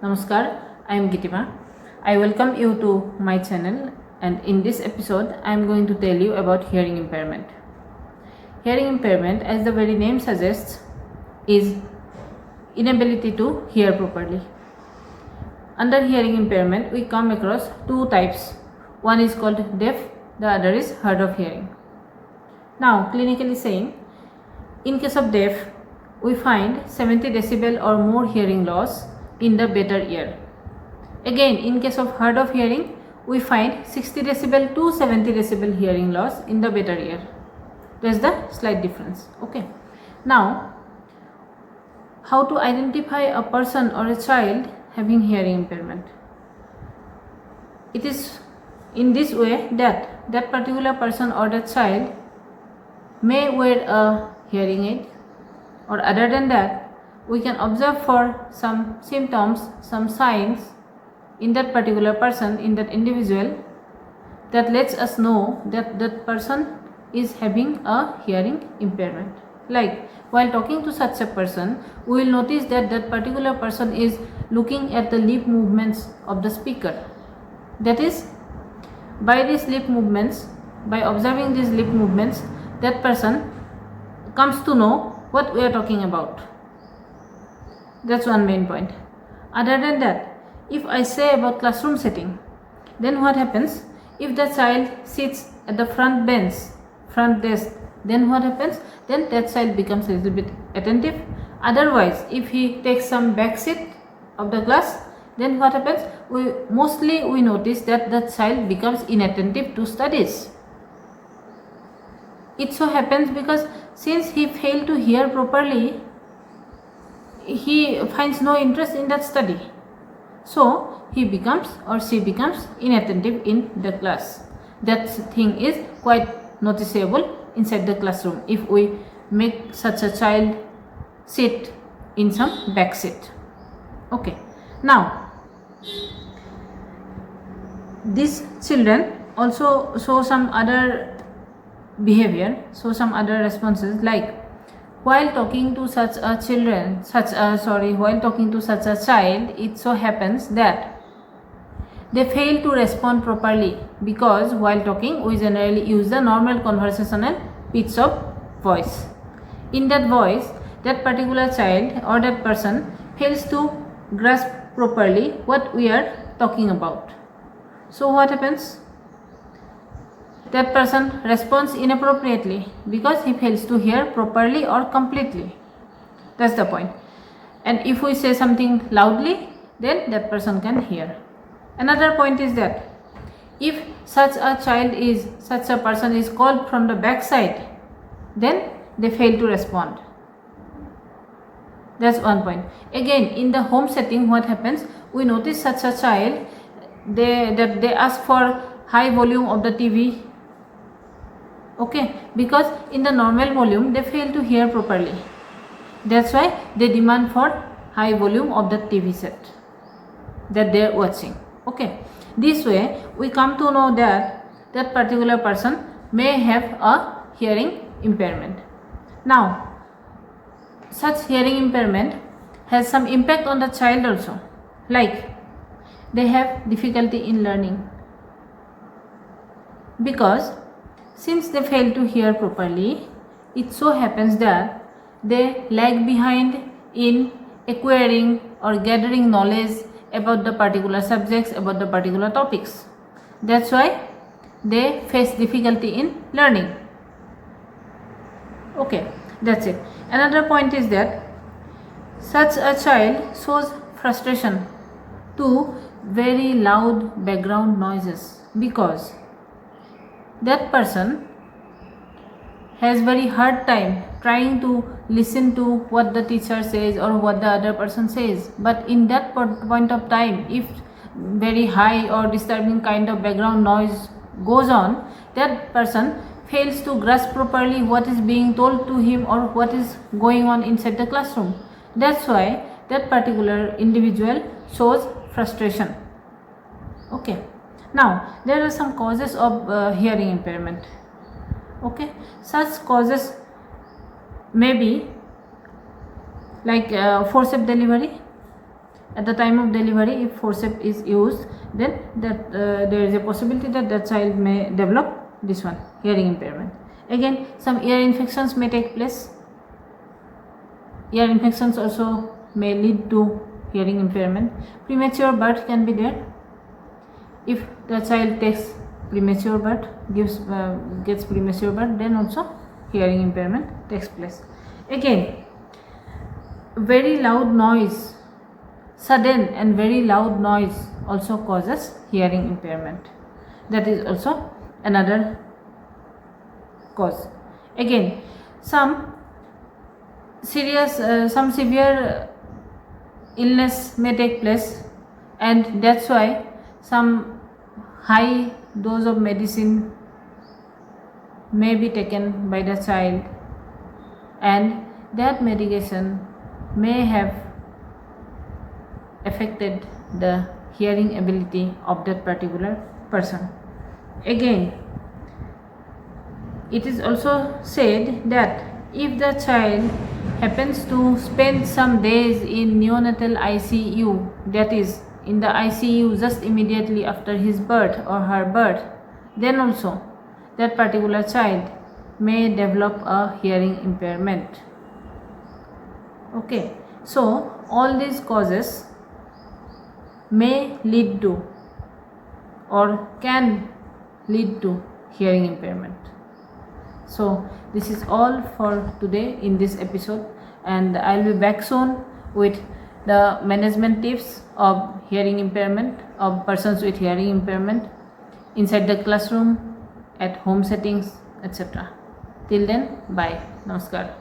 Namaskar, I am Gitima. I welcome you to my channel, and in this episode I am going to tell you about hearing impairment. Hearing impairment, as the very name suggests, is inability to hear properly. Under hearing impairment we come across two types. One is called deaf, the other is hard of hearing. Now, clinically saying, in case of deaf, we find 70 decibel or more hearing loss in the better ear. Again, in case of hard of hearing, we find 60 decibel to 70 decibel hearing loss in the better ear. There's the slight difference. Okay. Now, how to identify a person or a child having hearing impairment? It is in this way that that particular person or that child may wear a hearing aid, or other than that we can observe for some symptoms, some signs in that particular person, in that individual, that lets us know that that person is having a hearing impairment. Like, while talking to such a person, we will notice that that particular person is looking at the lip movements of the speaker. That is, by these lip movements, by observing these lip movements, that person comes to know what we are talking about. That's one main point. Other than that, if I say about classroom setting, then what happens? If the child sits at the front bench, front desk, then what happens? Then that child becomes a little bit attentive. Otherwise, if he takes some back seat of the class, then what happens? We notice that the child becomes inattentive to studies. It so happens because since he failed to hear properly, he finds no interest in that study. So he becomes or she becomes inattentive in the class. That thing is quite noticeable inside the classroom if we make such a child sit in some back seat. Okay. Now, these children also show some other behavior, show some other responses, like while talking to such a child, it so happens that they fail to respond properly, because while talking we generally use the normal conversational pitch of voice. In that voice, that particular child or that person fails to grasp properly what we are talking about. So what happens? That person responds inappropriately because he fails to hear properly or completely. That's the point. And if we say something loudly, then that person can hear. Another point is that if such a person is called from the back side, then they fail to respond. That's one point. Again, in the home setting, what happens? We notice such a child, they ask for high volume of the TV. Okay, because in the normal volume they fail to hear properly. That's why they demand for high volume of the TV set that they are watching. Okay, this way we come to know that that particular person may have a hearing impairment. Now, such hearing impairment has some impact on the child also, like they have difficulty in learning, because since they fail to hear properly, it so happens that they lag behind in acquiring or gathering knowledge about the particular subjects, about the particular topics. That's why they face difficulty in learning. Okay, that's it. Another point is that such a child shows frustration to very loud background noises, because that person has very hard time trying to listen to what the teacher says or what the other person says. But in that point of time, if very high or disturbing kind of background noise goes on, that person fails to grasp properly what is being told to him or what is going on inside the classroom. That's why that particular individual shows frustration. Okay. Now, there are some causes of hearing impairment. Okay, such causes may be like forceps delivery, at the time of delivery, if forceps is used, then that there is a possibility that the child may develop this one, hearing impairment. Again, some ear infections may take place. Ear infections also may lead to hearing impairment. Premature birth can be there. If the child takes premature birth, gets premature birth, then also hearing impairment takes place. Again, very loud noise, sudden and very loud noise also causes hearing impairment. That is also another cause. Again, some severe illness may take place, and that's why some high dose of medicine may be taken by the child, and that medication may have affected the hearing ability of that particular person. Again, it is also said that if the child happens to spend some days in neonatal ICU, that is in the ICU just immediately after his birth or her birth, then also that particular child may develop a hearing impairment. Okay, so all these causes may lead to or can lead to hearing impairment. So this is all for today in this episode, and I'll be back soon with the management tips of hearing impairment, of persons with hearing impairment inside the classroom, at home settings, etc. Till then, bye. Namaskar.